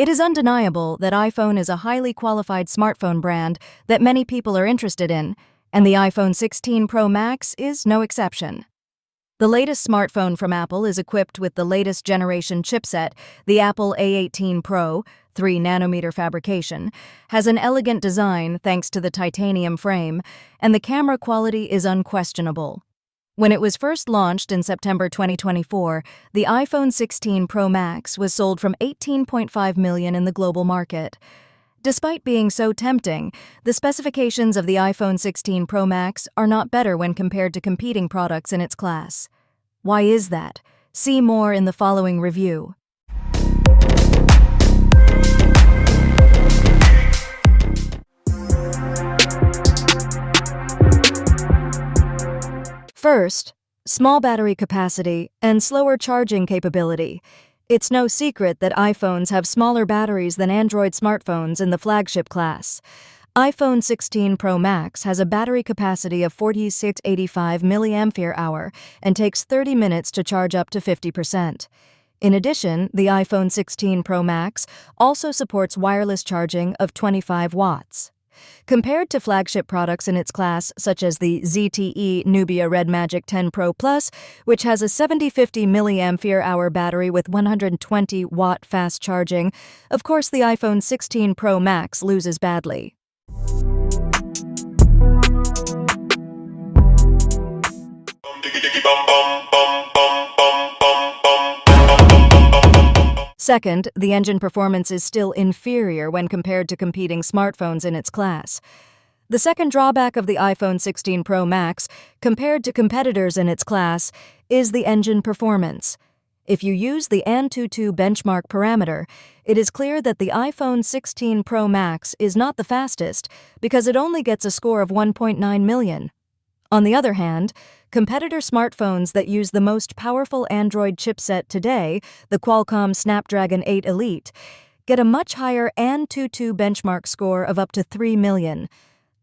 It is undeniable that iPhone is a highly qualified smartphone brand that many people are interested in, and the iPhone 16 Pro Max is no exception. The latest smartphone from Apple is equipped with the latest generation chipset, the Apple A18 Pro, 3nm fabrication, has an elegant design thanks to the titanium frame, and the camera quality is unquestionable. When it was first launched in September 2024, the iPhone 16 Pro Max was sold from 18.5 million in the global market. Despite being so tempting, the specifications of the iPhone 16 Pro Max are not better when compared to competing products in its class. Why is that? See more in the following review. First, small battery capacity and slower charging capability. It's no secret that iPhones have smaller batteries than Android smartphones in the flagship class. iPhone 16 Pro Max has a battery capacity of 4685 mAh and takes 30 minutes to charge up to 50%. In addition, the iPhone 16 Pro Max also supports wireless charging of 25 watts. Compared to flagship products in its class, such as the ZTE Nubia Red Magic 10 Pro Plus, which has a 7050 mAh battery with 120-watt fast charging, of course the iPhone 16 Pro Max loses badly. Second, the engine performance is still inferior when compared to competing smartphones in its class. The second drawback of the iPhone 16 Pro Max, compared to competitors in its class, is the engine performance. If you use the Antutu benchmark parameter, it is clear that the iPhone 16 Pro Max is not the fastest because it only gets a score of 1.9 million. On the other hand, competitor smartphones that use the most powerful Android chipset today, the Qualcomm Snapdragon 8 Elite, get a much higher Antutu benchmark score of up to 3 million.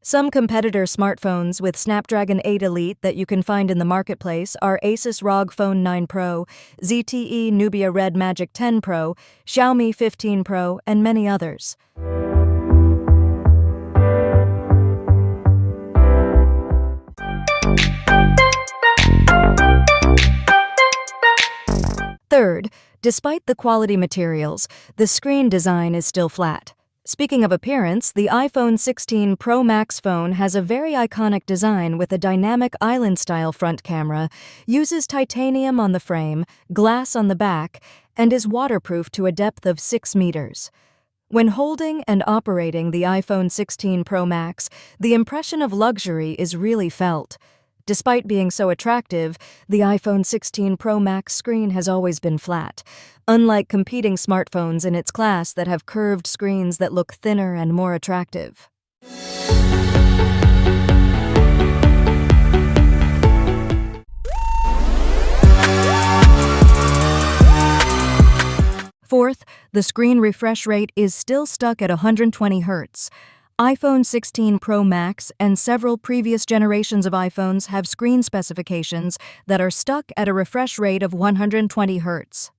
Some competitor smartphones with Snapdragon 8 Elite that you can find in the marketplace are Asus ROG Phone 9 Pro, ZTE Nubia Red Magic 10 Pro, Xiaomi 15 Pro, and many others. Third, despite the quality materials, the screen design is still flat. Speaking of appearance, the iPhone 16 Pro Max phone has a very iconic design with a dynamic island-style front camera, uses titanium on the frame, glass on the back, and is waterproof to a depth of 6 meters. When holding and operating the iPhone 16 Pro Max, the impression of luxury is really felt. Despite being so attractive, the iPhone 16 Pro Max screen has always been flat, unlike competing smartphones in its class that have curved screens that look thinner and more attractive. Fourth, the screen refresh rate is still stuck at 120 Hz. iPhone 16 Pro Max and several previous generations of iPhones have screen specifications that are stuck at a refresh rate of 120 Hz.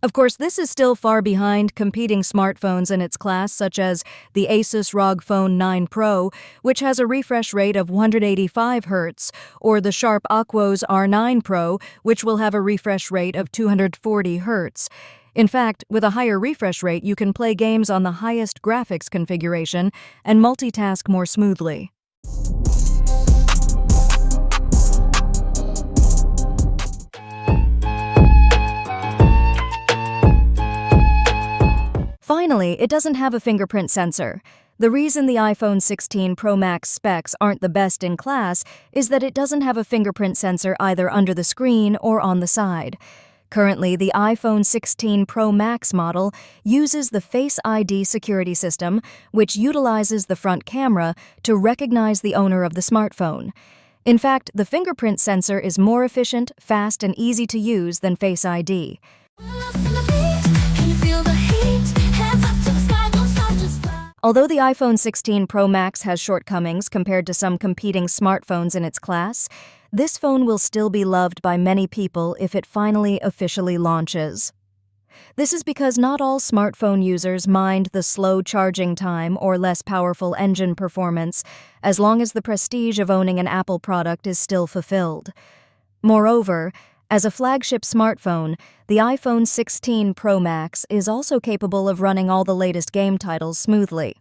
Of course, this is still far behind competing smartphones in its class, such as the Asus ROG Phone 9 Pro, which has a refresh rate of 185 Hz, or the Sharp Aquos R9 Pro, which will have a refresh rate of 240 Hz. In fact, with a higher refresh rate, you can play games on the highest graphics configuration and multitask more smoothly. Finally, it doesn't have a fingerprint sensor. The reason the iPhone 16 Pro Max specs aren't the best in class is that it doesn't have a fingerprint sensor either under the screen or on the side. Currently, the iPhone 16 Pro Max model uses the Face ID security system, which utilizes the front camera to recognize the owner of the smartphone. In fact, the fingerprint sensor is more efficient, fast, and easy to use than Face ID. Although the iPhone 16 Pro Max has shortcomings compared to some competing smartphones in its class, this phone will still be loved by many people if it finally officially launches. This is because not all smartphone users mind the slow charging time or less powerful engine performance, as long as the prestige of owning an Apple product is still fulfilled. Moreover, as a flagship smartphone, the iPhone 16 Pro Max is also capable of running all the latest game titles smoothly.